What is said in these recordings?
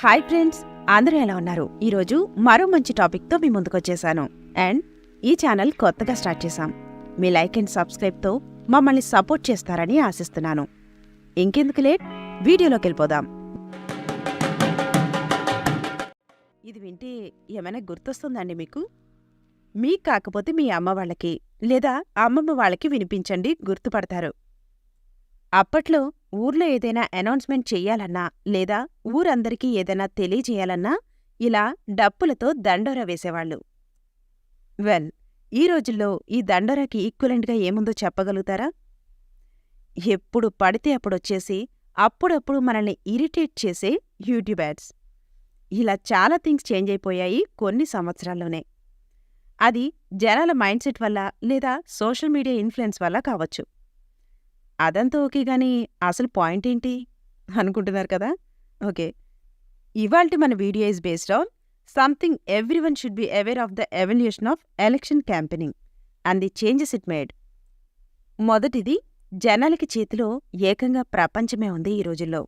Hi friends, అందరూ ఎలా ఉన్నారు? ఈరోజు మరో మంచి టాపిక్తో మీ ముందుకొచ్చేసాను. అండ్ ఈ ఛానల్ కొత్తగా స్టార్ట్ చేశాం. మీ లైక్ అండ్ సబ్స్క్రైబ్తో మమ్మల్ని సపోర్ట్ చేస్తారని ఆశిస్తున్నాను. ఇంకెందుకు లేట్, వీడియోలోకి వెళ్ళిపోదాం. ఇది వింటే ఏమైనా గుర్తొస్తుందండి మీకు? మీకు కాకపోతే మీ అమ్మ వాళ్ళకి లేదా అమ్మమ్మ వాళ్ళకి వినిపించండి, గుర్తుపడతారు. అప్పట్లో ఊర్లో ఏదైనా అనౌన్స్మెంట్ చెయ్యాలన్నా లేదా ఊరందరికీ ఏదైనా తెలియజేయాలన్నా ఇలా డప్పులతో దండోరా వేసేవాళ్ళు. వెల్, ఈ రోజుల్లో ఈ దండోరాకి ఈక్వలెంట్గా ఏముందో చెప్పగలుగుతారా? ఎప్పుడు పడితే అప్పుడొచ్చేసి అప్పుడప్పుడు మనల్ని ఇరిటేట్ చేసే యూట్యూబ్ యాడ్స్. ఇలా చాలా థింగ్స్ చేంజ్ అయిపోయాయి కొన్ని సంవత్సరాల్లోనే. అది జనాల మైండ్ సెట్ వల్ల లేదా సోషల్ మీడియా ఇన్ఫ్లుయెన్స్ వల్ల కావచ్చు. అదంతా ఓకే గాని అసలు పాయింట్ ఏంటి అనుకుంటున్నారు కదా? ఓకే, ఇవాల్టి మన video is based on something everyone should be aware of the evolution of election campaigning and the changes it made. మొదటిది, జనాలకి చేతిలో ఏకంగా ప్రపంచమే ఉంది ఈ రోజుల్లో.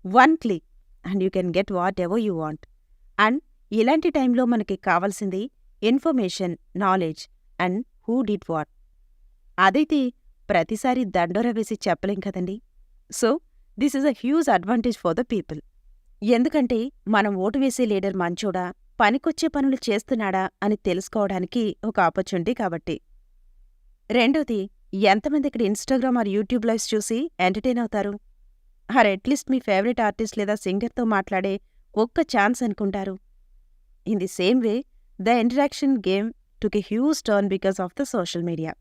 1 click and you can get what ever you want. And ఇలాంటి టైంలో మనకి కావాల్సింది information, knowledge and who did what. అదైతే ప్రతిసారి దండోరా వేసి చెప్పలేం కదండి. So this is a huge advantage for the people. ఎందుకంటే మనం ఓటు వేసే లీడర్ మంచోడా, పనికొచ్చే పనులు చేస్తున్నాడా అని తెలుసుకోవడానికి ఒక ఆపర్చునిటీ కాబట్టి. రెండోది, ఎంతమంది ఇక్కడ ఇన్స్టాగ్రామ్ ఆర్ యూట్యూబ్ లైవ్స్ చూసి ఎంటర్టైన్ అవుతారు? ఆర్ అట్లీస్ట్ మీ ఫేవరెట్ ఆర్టిస్ట్ లేదా సింగర్తో మాట్లాడే ఒక్క ఛాన్స్ అనుకుంటారు? In the same way, the interaction game took a huge turn because of the social media.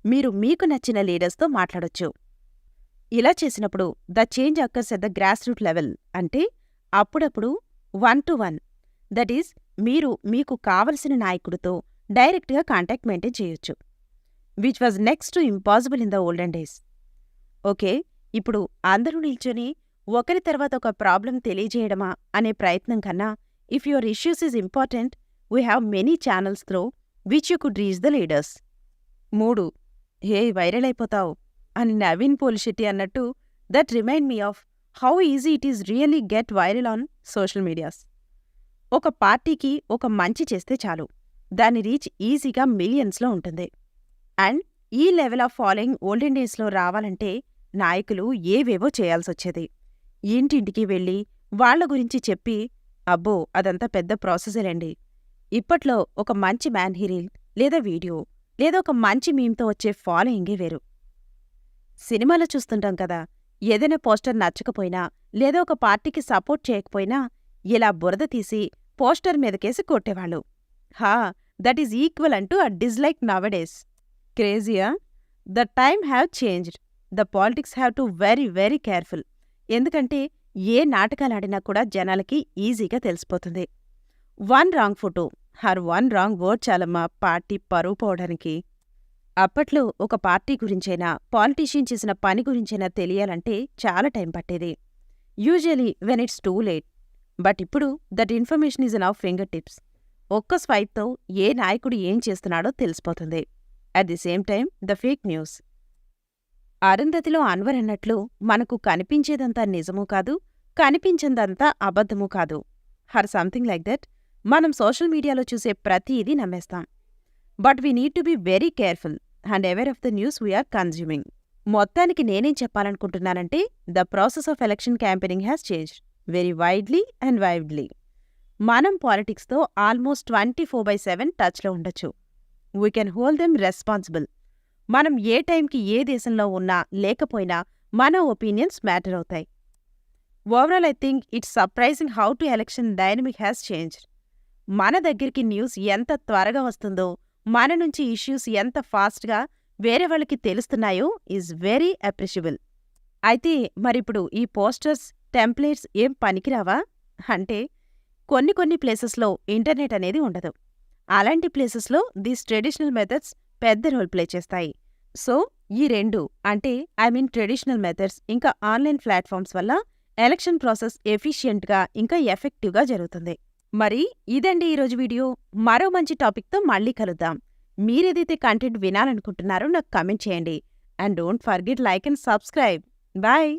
మీరు మీకు నచ్చిన లీడర్స్తో మాట్లాడొచ్చు. ఇలా చేసినప్పుడు the change occurs at the grass root level. అంటే అప్పుడప్పుడు 1-to-1, దట్ ఈజ్ మీరు మీకు కావలసిన నాయకుడితో డైరెక్ట్గా కాంటాక్ట్ మెయింటైన్ చేయొచ్చు, which was next to impossible in the olden days. Okay, ఇప్పుడు అందరూ నిల్చొని ఒకరి తర్వాత ఒక ప్రాబ్లం తెలియజేయడమా అనే ప్రయత్నం కన్నా, if your issues is important, we have many channels through which you could reach the leaders. 3, hey viral అయిపోతావు అని నవీన్ పోలిశెట్టి అన్నట్టు, that remind me of how easy it is really get viral on social medias. ఒక పార్టీకి ఒక మంచి చేస్తే చాలు, దాని రీచ్ ఈజీగా మిలియన్స్లో ఉంటుంది. అండ్ ఈ లెవెల్ ఆఫ్ ఫాలోయింగ్ ఓల్డెన్ డేస్లో రావాలంటే నాయకులు ఏవేవో చేయాల్సొచ్చేది. ఇంటింటికి వెళ్ళి వాళ్ల గురించి చెప్పి, అబ్బో అదంతా పెద్ద ప్రాసెసేలేండి. ఇప్పట్లో ఒక మంచి మ్యాన్హీరీల్ లేదా వీడియో లేదా ఒక మంచి మీమ్తో వచ్చే ఫాలోయింగే వేరు. సినిమాలో చూస్తుంటాం కదా, ఏదైనా పోస్టర్ నచ్చకపోయినా లేదా ఒక పార్టీకి సపోర్ట్ చేయకపోయినా ఇలా బురద తీసి పోస్టర్ మీదకేసి కొట్టేవాళ్ళు. హా, that is equal unto a dislike nowadays. క్రేజియా? The time have changed. The politics have to very very careful. ఎందుకంటే ఏ నాటకాలాడినా కూడా జనాలకి ఈజీగా తెలిసిపోతుంది. 1 wrong photo or 1 wrong word చాలమ్మా పార్టీ పరువు పోవడానికి. అప్పట్లో ఒక పార్టీ గురించైనా పాలిటీషియన్ చేసిన పని గురించైనా తెలియాలంటే చాలా టైం పట్టేది, usually when it's too late. But ఇప్పుడు that information is in our finger tips. ఒక్క స్వైప్తో ఏ నాయకుడు ఏం చేస్తున్నాడో తెలిసిపోతుంది. At the same time the fake news. అరుంధతిలో అన్వర్ అన్నట్లు, మనకు కనిపించేదంతా నిజమూ కాదు, కనిపించిందంతా అబద్ధమూ కాదు, ఆర్ సంథింగ్ లైక్ దట్. మనం సోషల్ మీడియాలో చూసే ప్రతిదీ నమ్మేస్తాం. But we need to be very careful and aware of the news we're consuming. మొత్తానికి నేనేం చెప్పాలనుకుంటున్నానంటే, the process of election campaigning has changed very widely and widely. మనం పాలిటిక్స్తో ఆల్మోస్ట్ 24/7 టచ్లో ఉండొచ్చు. We can hold them responsible. మనం ఏ టైంకి ఏ దేశంలో ఉన్నా లేకపోయినా మన ఒపీనియన్స్ మ్యాటర్ అవుతాయి. Overall I think it's surprising how to election dynamic has changed. మన దగ్గరికి న్యూస్ ఎంత త్వరగా వస్తుందో, మన నుంచి ఇష్యూస్ ఎంత ఫాస్ట్గా వేరే వాళ్ళకి తెలుస్తున్నాయో ఈజ్ వెరీ అప్రిషియబుల్. అయితే మరిప్పుడు ఈ పోస్టర్స్, టెంప్లెట్స్ ఏం పనికిరావా అంటే, కొన్ని ప్లేసెస్లో ఇంటర్నెట్ అనేది ఉండదు. అలాంటి ప్లేసెస్లో దీస్ ట్రెడిషనల్ మెథడ్స్ పెద్ద రోల్ ప్లే చేస్తాయి. సో ఈ రెండు, అంటే ట్రెడిషనల్ మెథడ్స్ ఇంకా ఆన్లైన్ ప్లాట్ఫామ్స్ వల్ల ఎలక్షన్ ప్రాసెస్ ఎఫిషియెంట్గా ఇంకా ఎఫెక్టివ్గా జరుగుతుంది. మరి ఇదండి ఈరోజు వీడియో. మరో మంచి టాపిక్తో మళ్ళీ కలుద్దాం. మీరేదైతే కంటెంట్ వినాలనుకుంటున్నారో నాకు కామెంట్ చేయండి. And don't forget like and subscribe. Bye.